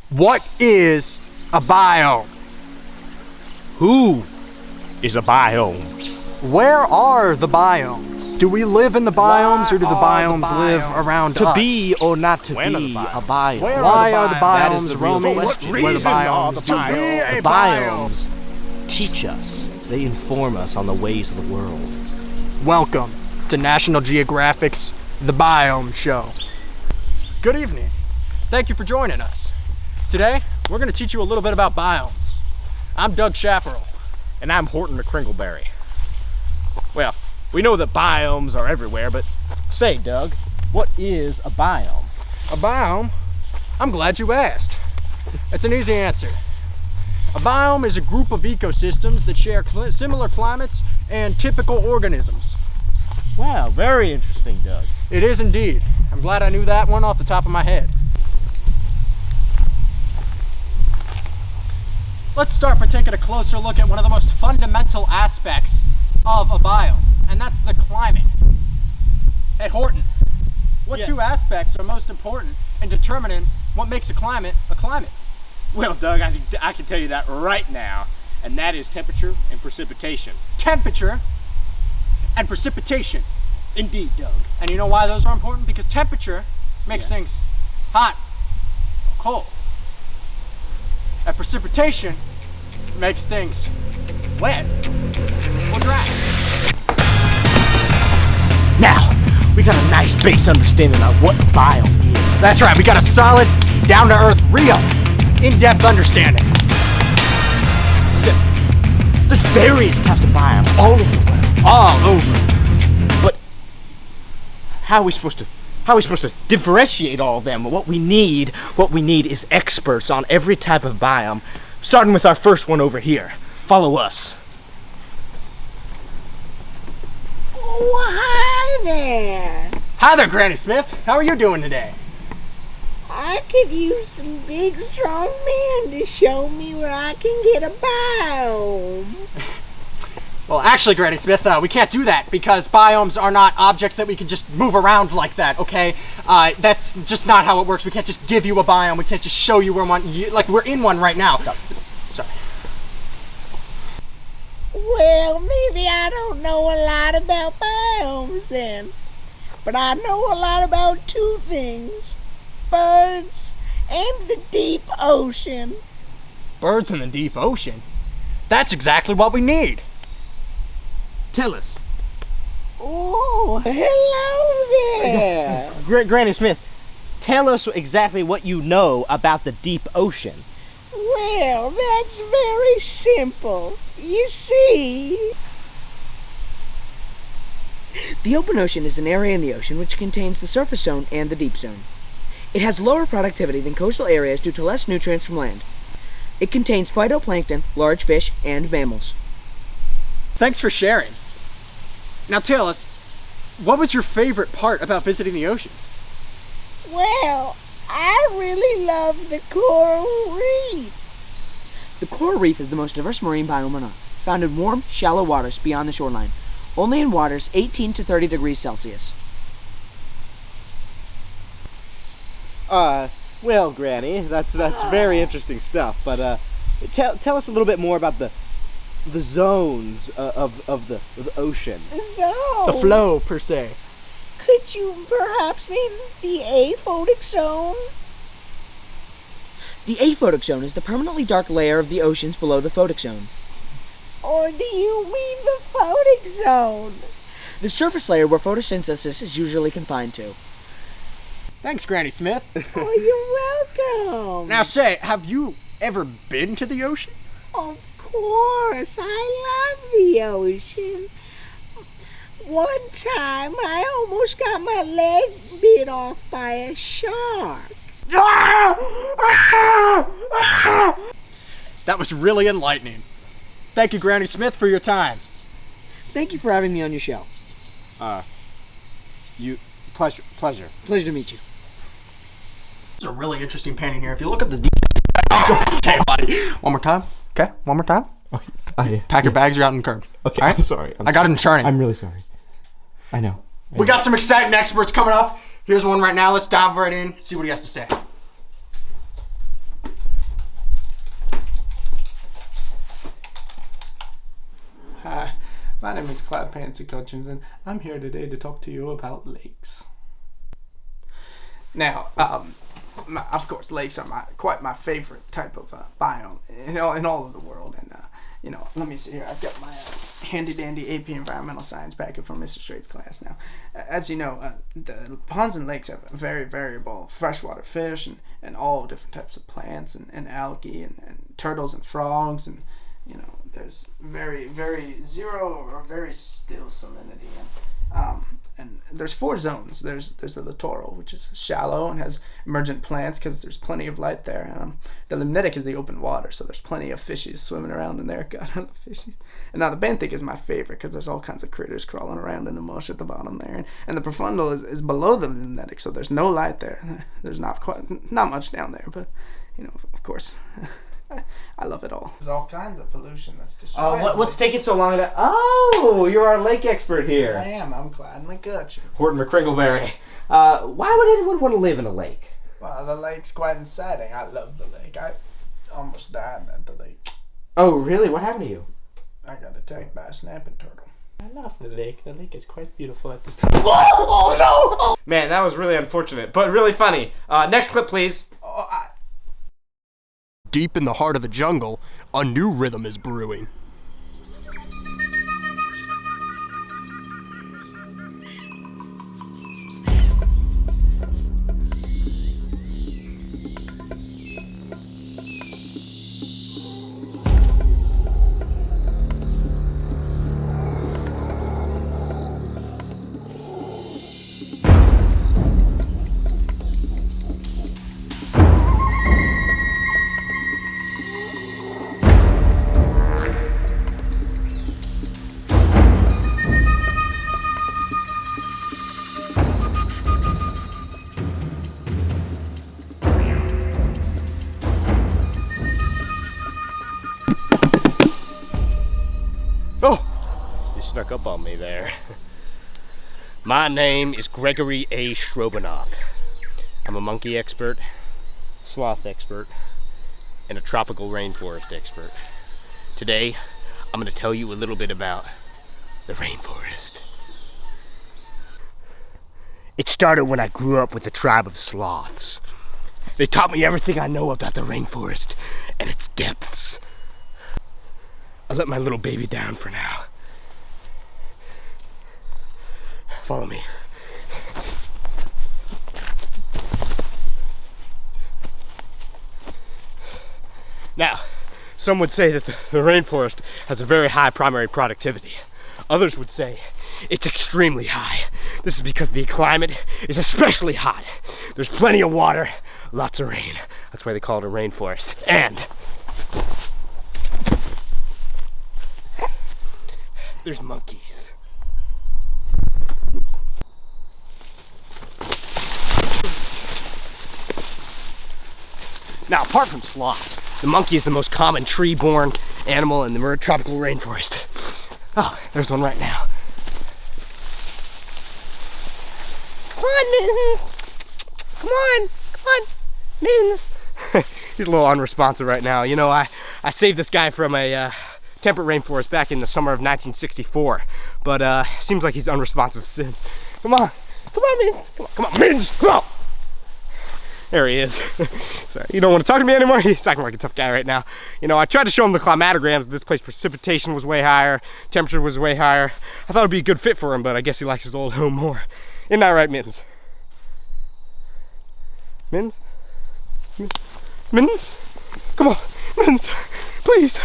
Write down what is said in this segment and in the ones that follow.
What is a biome? Who is a biome? Where are the biomes? Do we live in the biomes, or do the biomes live around us? To be or not to When are the be biomes? a biome? Why are the That is biomes the real roaming? question. Where the reason are biomes the do biomes? go? The biomes teach us. They inform us on the ways of the world. Welcome to National Geographic's The Biome Show. Good evening. Thank you for joining us. Today, we're going to teach you a little bit about biomes. I'm Doug Chaparral. And I'm Horton McCringleberry. Well, we know that biomes are everywhere, but Say, Doug, what is a biome? A biome? I'm glad you asked. It's an easy answer. A biome is a group of ecosystems that share similar climates and typical organisms. Wow, very interesting, Doug. It is indeed. I'm glad I knew that one off the top of my head. Let's start by taking a closer look at one of the most fundamental aspects of a biome, and that's the climate. Hey Horton, what two aspects are most important in determining what makes a climate a climate? well, Doug, I can tell you that right now, and that is temperature and precipitation. Temperature and precipitation. Indeed, Doug. And you know why those are important? Because temperature makes things hot, cold. And precipitation makes things wet or dry. Now, we got a nice base understanding of what a biome is. That's right, we got a solid, down-to-earth, real, in-depth understanding. So, there's various types of biomes all over the world. All over. But how are we supposed to differentiate all of them? What we need is experts on every type of biome, starting with our first one over here. Follow us. Oh, hi there. Hi there, Granny Smith. How are you doing today? I could use some big, strong men to show me where I can get a biome. Well, actually, Granny Smith, we can't do that because biomes are not objects that we can just move around like that, okay? That's just not how it works. We can't just give you a biome. We can't just show you where one, like we're in one right now. Sorry. Well, maybe I don't know a lot about biomes then, but I know a lot about two things: birds and the deep ocean. Birds in the deep ocean? That's exactly what we need. Tell us. Oh, hello there. Granny Smith, tell us exactly what you know about the deep ocean. Well, that's very simple. You see, the open ocean is an area in the ocean which contains the surface zone and the deep zone. It has lower productivity than coastal areas due to less nutrients from land. It contains phytoplankton, large fish, and mammals. Thanks for sharing. Now tell us, what was your favorite part about visiting the ocean? Well, I really love the coral reef. The coral reef is the most diverse marine biome on Earth, found in warm, shallow waters beyond the shoreline, only in waters 18 to 30 degrees Celsius. Well, Granny, that's very interesting stuff. But tell us a little bit more about the zones of the ocean. So, The flow, per se. could you perhaps mean the aphotic zone? The aphotic zone is the permanently dark layer of the oceans below the photic zone. Or do you mean the photic zone? The surface layer where photosynthesis is usually confined to. Thanks, Granny Smith. Oh, you're welcome. Now say, have you ever been to the ocean? Of course, I love the ocean. One time, I almost got my leg bit off by a shark. That was really enlightening. Thank you, Granny Smith, for your time. Thank you for having me on your show. Pleasure. Pleasure to meet you. There's a really interesting painting here. If you look at the okay, buddy. One more time. Okay, one more time. Okay. Pack your bags. You're out in the curb. Okay. All right? I'm sorry. I got it in charting. I'm really sorry. I know. We got some exciting experts coming up. Here's one right now. Let's dive right in. See what he has to say. My name is Cloud Pansy Cutchins, and I'm here today to talk to you about lakes. Now, of course, lakes are quite my favorite type of biome in all of the world. And let me see here. I've got my handy dandy AP Environmental Science packet from Mr. Straight's class. Now, as you know, the ponds and lakes have very variable freshwater fish and all different types of plants and algae and turtles and frogs, and there's very, very zero or very still salinity. And there's 4 zones. There's the littoral, which is shallow and has emergent plants because there's plenty of light there. The limnitic is the open water, so there's plenty of fishies swimming around in there. God, I love fishies. And now the benthic is my favorite because there's all kinds of critters crawling around in the mush at the bottom there. And the profundal is below the limnitic, so there's no light there. There's not much down there, but of course. I love it all. There's all kinds of pollution that's destroying. What's taking so long to... Oh, you're our lake expert here. I am. I'm Clyde McCutcheon. Horton McCringleberry. Why would anyone want to live in a lake? Well, the lake's quite exciting. I love the lake. I almost died at the lake. Oh, really? What happened to you? I got attacked by a snapping turtle. I love the lake. The lake is quite beautiful at this time. Oh, no! Oh. Man, that was really unfortunate, but really funny. Next clip, please. Deep in the heart of the jungle, a new rhythm is brewing. Snuck up on me there. My name is Gregory A. Shrobanoff. I'm a monkey expert, sloth expert, and a tropical rainforest expert. Today, I'm going to tell you a little bit about the rainforest. It started when I grew up with a tribe of sloths. They taught me everything I know about the rainforest and its depths. I let my little baby down for now. Follow me. Now, some would say that the rainforest has a very high primary productivity. Others would say it's extremely high. This is because the climate is especially hot. There's plenty of water, lots of rain. That's why they call it a rainforest. And there's monkeys. Now, apart from sloths, the monkey is the most common tree-borne animal in the tropical rainforest. Oh, there's one right now. Come on, Mittens! Come on, Mittens! He's a little unresponsive right now. I saved this guy from a temperate rainforest back in the summer of 1964, but seems like he's unresponsive since. Come on, Mittens! Come on, Mittens! Come on! There he is. Sorry, you don't want to talk to me anymore? He's acting like a tough guy right now. I tried to show him the climatograms. This place, precipitation was way higher, temperature was way higher. I thought it'd be a good fit for him, but I guess he likes his old home more. Isn't that right, Mittens? Mittens? Mittens? Come on, Mittens, please,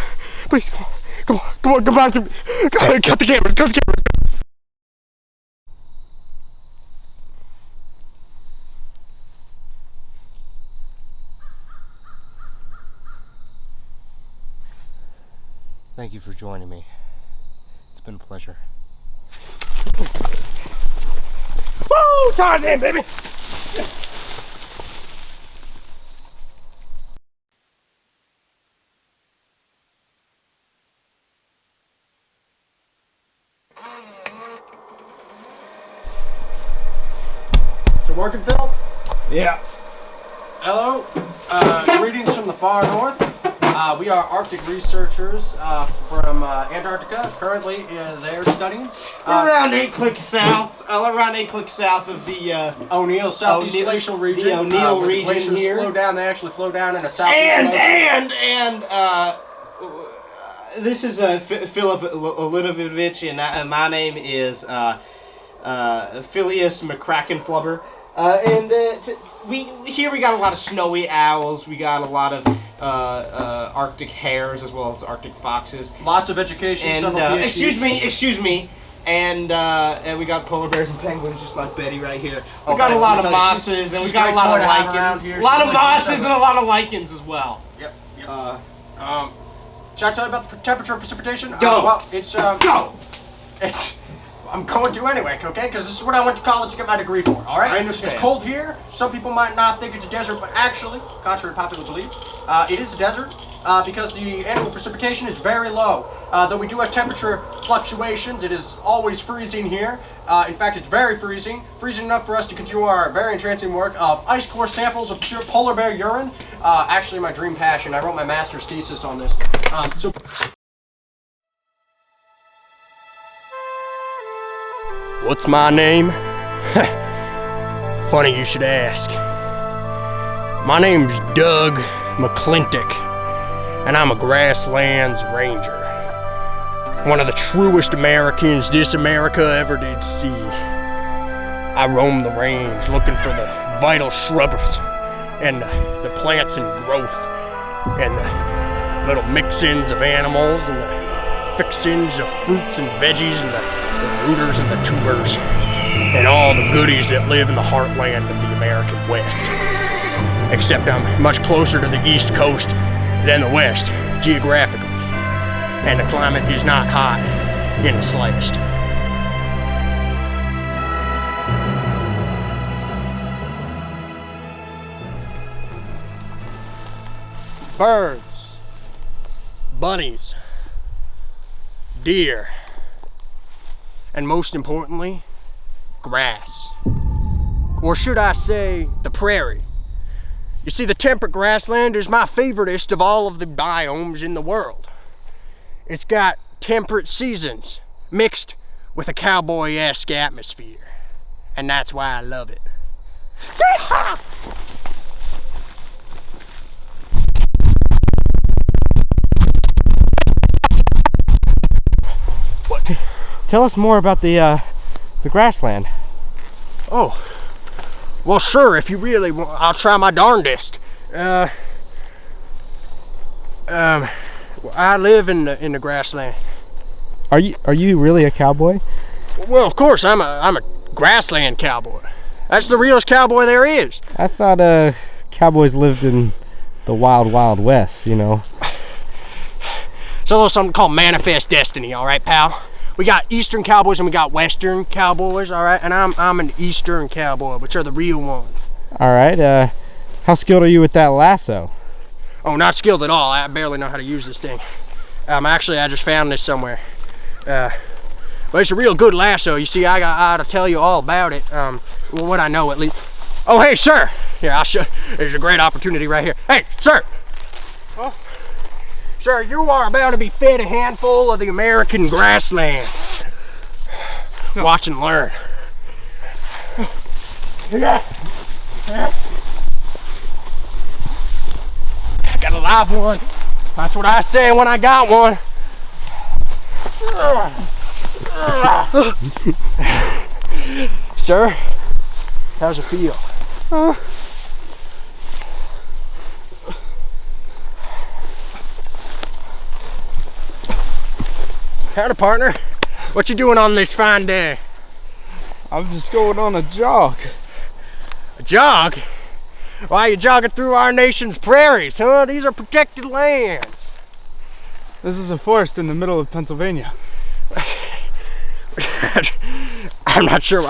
come on, come back to me. Cut the camera. Thank you for joining me. It's been a pleasure. Woo! Tarzan, baby! Is it working, Phil? Yeah. Hello. Greetings from the far north. We are Arctic researchers from Antarctica. Currently, they're studying. We're around 8 clicks south. Around 8 clicks south of the O'Neill Southeast Glacial region. The O'Neill When region glaciers here. flow down. They actually flow down in a southeast. This is Philip Linovich, and my name is Phileas McCrackenflubber. We got a lot of snowy owls. We got a lot of Arctic hares as well as Arctic foxes. Lots of education. And several PhDs. excuse me. And we got polar bears and penguins, just like Betty right here. We Okay, got a lot let of me tell you, mosses, and we she's got a great lot toy of to have around lichens. here. A lot She's of like mosses and a lot of lichens as well. Yep. Should I tell you about the temperature and precipitation? Go. Well, it's Go! I'm going to anyway, okay? Because this is what I went to college to get my degree for, all right? I understand. It's cold here. Some people might not think it's a desert, but actually, contrary to popular belief, it is a desert because the annual precipitation is very low. Though we do have temperature fluctuations, it is always freezing here. In fact, it's very freezing. Freezing enough for us to continue our very entrancing work of ice core samples of pure polar bear urine. Actually, my dream passion. I wrote my master's thesis on this. What's my name? Funny you should ask. My name's Doug McClintock, and I'm a grasslands ranger. One of the truest Americans this America ever did see. I roam the range looking for the vital shrubs and the plants in growth and the little mix-ins of animals and the fixins of fruits and veggies and the rooters and the tubers and all the goodies that live in the heartland of the American West. Except I'm much closer to the East Coast than the West, geographically. And the climate is not hot in the slightest. Birds, bunnies, deer, and most importantly, grass. Or should I say, the prairie. You see, the temperate grassland is my favoriteest of all of the biomes in the world. It's got temperate seasons mixed with a cowboy-esque atmosphere. And that's why I love it. Yeehaw! Tell us more about the grassland. Oh, well, sure. If you really want, I'll try my darndest. I live in the grassland. Are you really a cowboy? Well, of course, I'm a grassland cowboy. That's the realest cowboy there is. I thought cowboys lived in the wild, wild west. You know. It's a little something called manifest destiny. All right, pal. We got Eastern cowboys and we got Western cowboys. All right, and I'm an Eastern cowboy, which are the real ones. All right. How skilled are you with that lasso? Oh, not skilled at all. I barely know how to use this thing. Actually, I just found this somewhere. But it's a real good lasso. You see, I gotta tell you all about it. Well, what I know at least. Oh, hey, sir. Here, I'll show. There's a great opportunity right here. Hey, sir. Oh. Sir, you are about to be fed a handful of the American grassland. Watch and learn. I got a live one. That's what I say when I got one. Sir, how's it feel? Howdy, partner. What you doing on this fine day? I'm just going on a jog. A jog? Why are you jogging through our nation's prairies, huh? These are protected lands. This is a forest in the middle of Pennsylvania. I'm not sure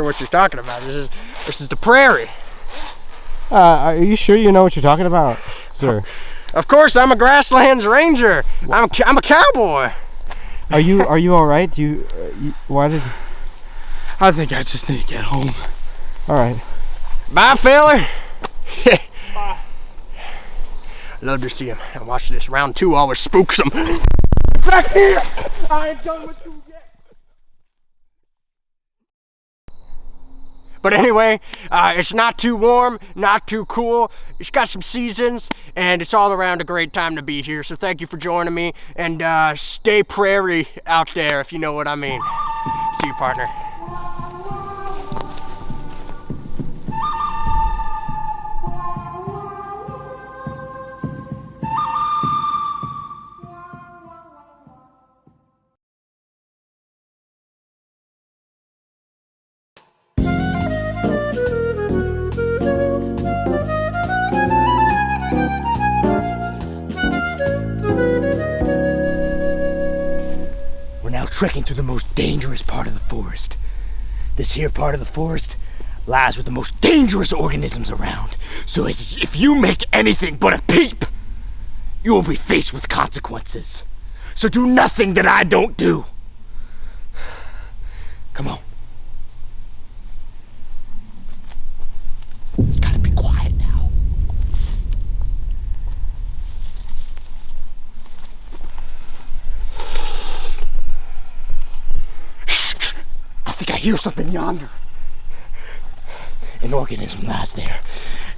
what you're talking about. This is the prairie. Are you sure you know what you're talking about, sir? Of course, I'm a grasslands ranger. I'm a cowboy. Are you all right? Why did? I think I just need to get home. All right. Bye, feller. Love to see him. And watch this. Round 2 always spooks him. Back here! I ain't done with you yet. But anyway, it's not too warm, not too cool. It's got some seasons, and it's all around a great time to be here. So thank you for joining me, and stay prairie out there, if you know what I mean. See you, partner. We're now trekking through the most dangerous part of the forest. This here part of the forest lies with the most dangerous organisms around. So if you make anything but a peep, you will be faced with consequences. So do nothing that I don't do. Come on. It's gotta be quiet now. I think I hear something yonder. An organism lies there.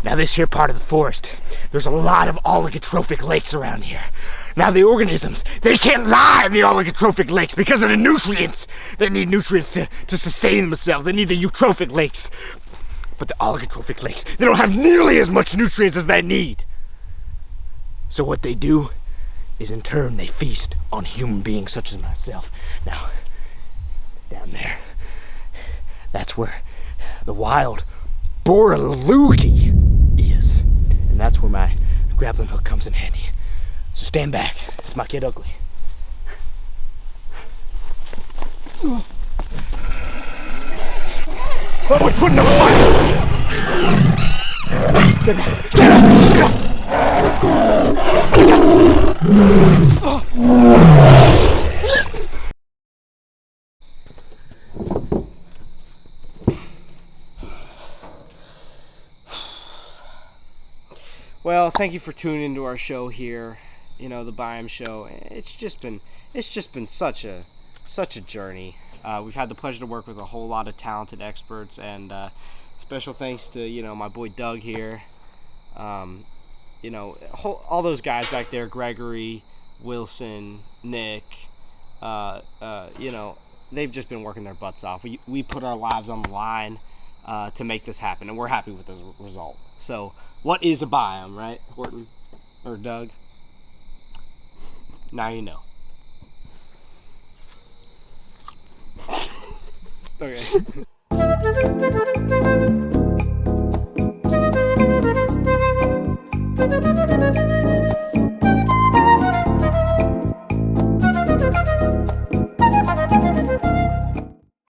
Now this here part of the forest, there's a lot of oligotrophic lakes around here. Now the organisms, they can't lie in the oligotrophic lakes because of the nutrients. They need nutrients to sustain themselves. They need the eutrophic lakes. But the oligotrophic lakes, they don't have nearly as much nutrients as they need. So what they do is in turn they feast on human beings such as myself. Now, down there, that's where the wild Boralugi is. And that's where my grappling hook comes in handy. So stand back, it's my kid Ugly. Oh, we're putting up a fight! Get up! Get up! Get up! Well, thank you for tuning into our show here. You know, the Biome Show. It's just been such a journey. We've had the pleasure to work with a whole lot of talented experts, and special thanks to my boy Doug here. All those guys back there, Gregory, Wilson, Nick. They've just been working their butts off. We put our lives on the line to make this happen, and we're happy with the result. So, what is a biome, right, Horton or Doug? Now you know. Okay.